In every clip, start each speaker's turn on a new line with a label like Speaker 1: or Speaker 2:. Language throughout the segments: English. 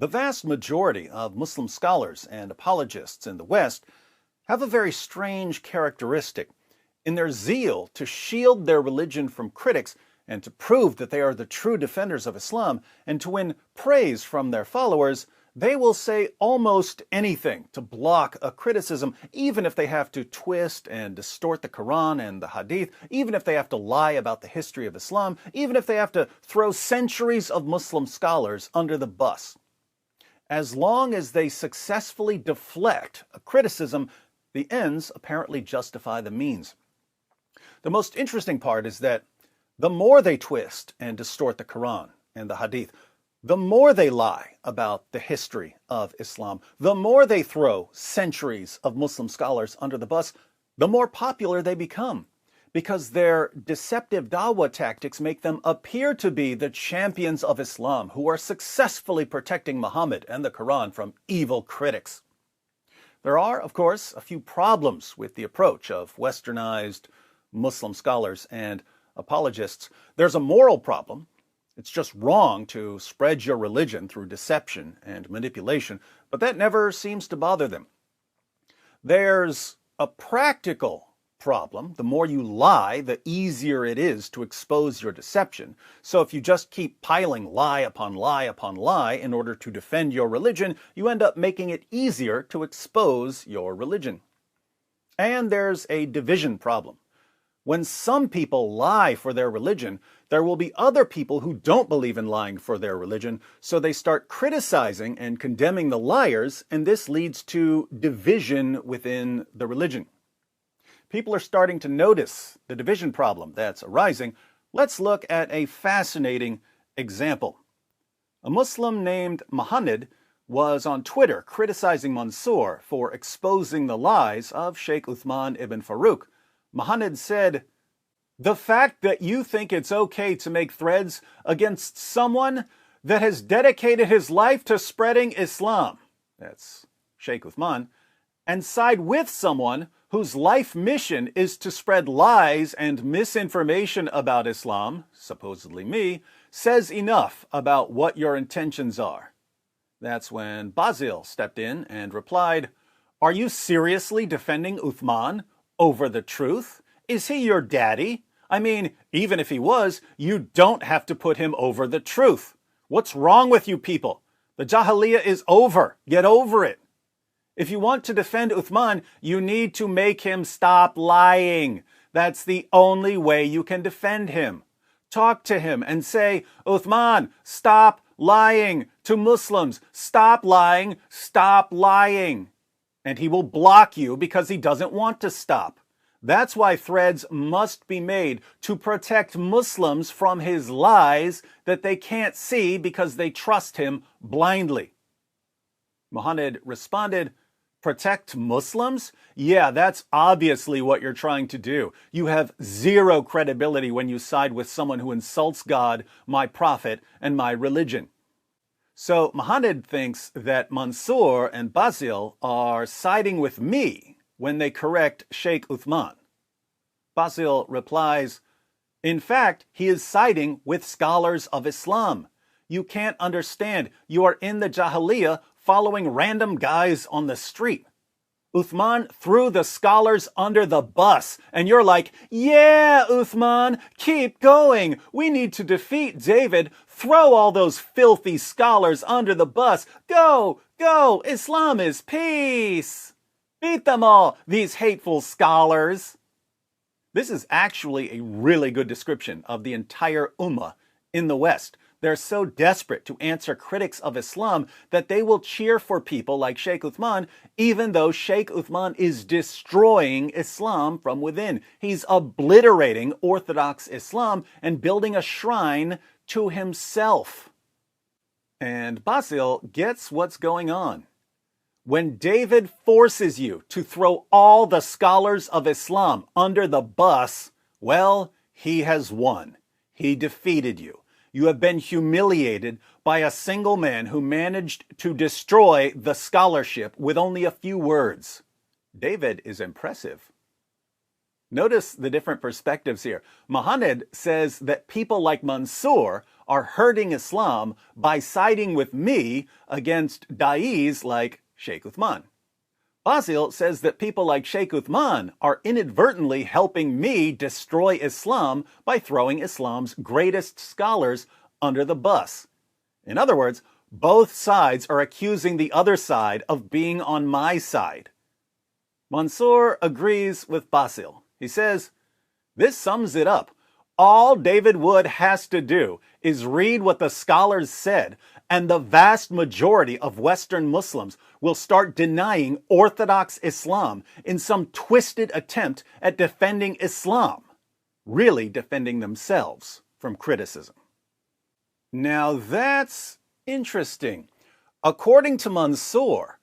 Speaker 1: The vast majority of Muslim scholars and apologists in the West have a very strange characteristic. In their zeal to shield their religion from critics and to prove that they are the true defenders of Islam and to win praise from their followers, they will say almost anything to block a criticism, even if they have to twist and distort the Quran and the Hadith, even if they have to lie about the history of Islam, even if they have to throw centuries of Muslim scholars under the bus. As long as they successfully deflect a criticism, the ends apparently justify the means. The most interesting part is that the more they twist and distort the Quran and the Hadith, the more they lie about the history of Islam, the more they throw centuries of Muslim scholars under the bus, the more popular they become, because their deceptive dawah tactics make them appear to be the champions of Islam who are successfully protecting Muhammad and the Quran from evil critics. There are, of course, a few problems with the approach of westernized Muslim scholars and apologists. There's a moral problem. It's just wrong to spread your religion through deception and manipulation, but that never seems to bother them. There's a practical problem. The more you lie, the easier it is to expose your deception. So if you just keep piling lie upon lie upon lie in order to defend your religion, you end up making it easier to expose your religion. And there's a division problem. When some people lie for their religion, there will be other people who don't believe in lying for their religion, so they start criticizing and condemning the liars, and this leads to division within the religion. People are starting to notice the division problem that's arising. Let's look at a fascinating example. A Muslim named Muhammad was on Twitter criticizing Mansour for exposing the lies of Sheikh Uthman ibn Farouk. Muhammad said, "The fact that you think it's okay to make threads against someone that has dedicated his life to spreading Islam," that's Sheikh Uthman, "and side with someone whose life mission is to spread lies and misinformation about Islam, supposedly me, says enough about what your intentions are." That's when Basil stepped in and replied, "Are you seriously defending Uthman over the truth? Is he your daddy? I mean, even if he was, you don't have to put him over the truth. What's wrong with you people? The Jahiliyyah is over. Get over it. If you want to defend Uthman, you need to make him stop lying. That's the only way you can defend him. Talk to him and say, Uthman, stop lying to Muslims. Stop lying. Stop lying. And he will block you because he doesn't want to stop. That's why threads must be made to protect Muslims from his lies that they can't see because they trust him blindly." Muhammad responded, "Protect Muslims? Yeah, that's obviously what you're trying to do. You have zero credibility when you side with someone who insults God, my prophet, and my religion." So Muhammad thinks that Mansour and Basil are siding with me when they correct Sheikh Uthman. Basil replies, "In fact, he is siding with scholars of Islam. You can't understand. You are in the Jahiliyyah following random guys on the street. Uthman threw the scholars under the bus, and you're like, yeah, Uthman, keep going. We need to defeat David. Throw all those filthy scholars under the bus. Go, go, Islam is peace. Beat them all, these hateful scholars." This is actually a really good description of the entire Ummah in the West. They're so desperate to answer critics of Islam that they will cheer for people like Sheikh Uthman, even though Sheikh Uthman is destroying Islam from within. He's obliterating orthodox Islam and building a shrine to himself. And Basil gets what's going on. When David forces you to throw all the scholars of Islam under the bus, well, he has won. He defeated you. You have been humiliated by a single man who managed to destroy the scholarship with only a few words. David is impressive. Notice the different perspectives here. Mohammed says that people like Mansour are hurting Islam by siding with me against da'is like Sheikh Uthman. Basil says that people like Sheikh Uthman are inadvertently helping me destroy Islam by throwing Islam's greatest scholars under the bus. In other words, both sides are accusing the other side of being on my side. Mansour agrees with Basil. He says, this sums it up. All David Wood has to do is read what the scholars said, and the vast majority of Western Muslims will start denying Orthodox Islam in some twisted attempt at defending Islam, really defending themselves from criticism. Now that's interesting. According to Mansour,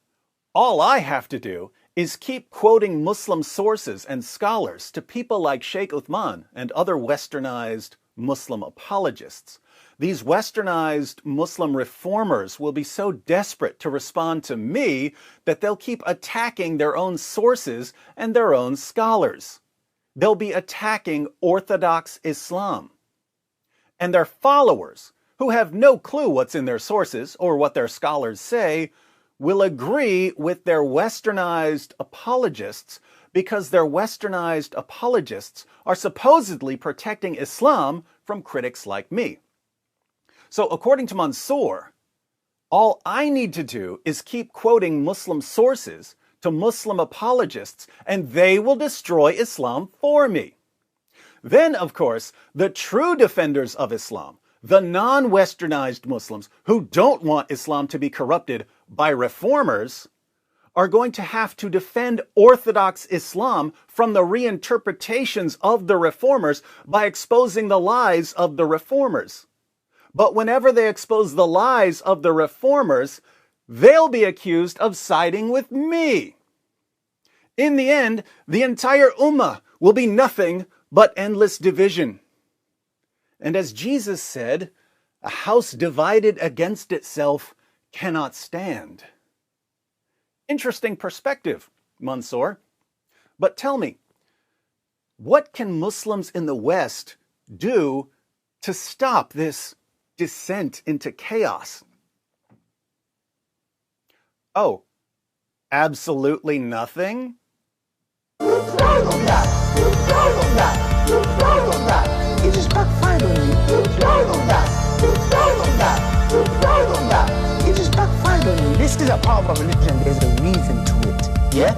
Speaker 1: all I have to do is keep quoting Muslim sources and scholars to people like Sheikh Uthman and other westernized Muslim apologists. These westernized Muslim reformers will be so desperate to respond to me that they'll keep attacking their own sources and their own scholars. They'll be attacking Orthodox Islam. And their followers, who have no clue what's in their sources or what their scholars say, will agree with their westernized apologists because their westernized apologists are supposedly protecting Islam from critics like me. So according to Mansour, all I need to do is keep quoting Muslim sources to Muslim apologists, and they will destroy Islam for me. Then, of course, the true defenders of Islam, the non-westernized Muslims who don't want Islam to be corrupted by reformers, are going to have to defend Orthodox Islam from the reinterpretations of the reformers by exposing the lies of the reformers. But whenever they expose the lies of the reformers, they'll be accused of siding with me. In the end, the entire ummah will be nothing but endless division. And as Jesus said, a house divided against itself cannot stand. Interesting perspective, Mansour. But tell me, what can Muslims in the West do to stop this descent into chaos? Oh, absolutely nothing?
Speaker 2: It just backfired on me. It just backfired on me. This is a part of our religion. There's a reason to it. Yeah?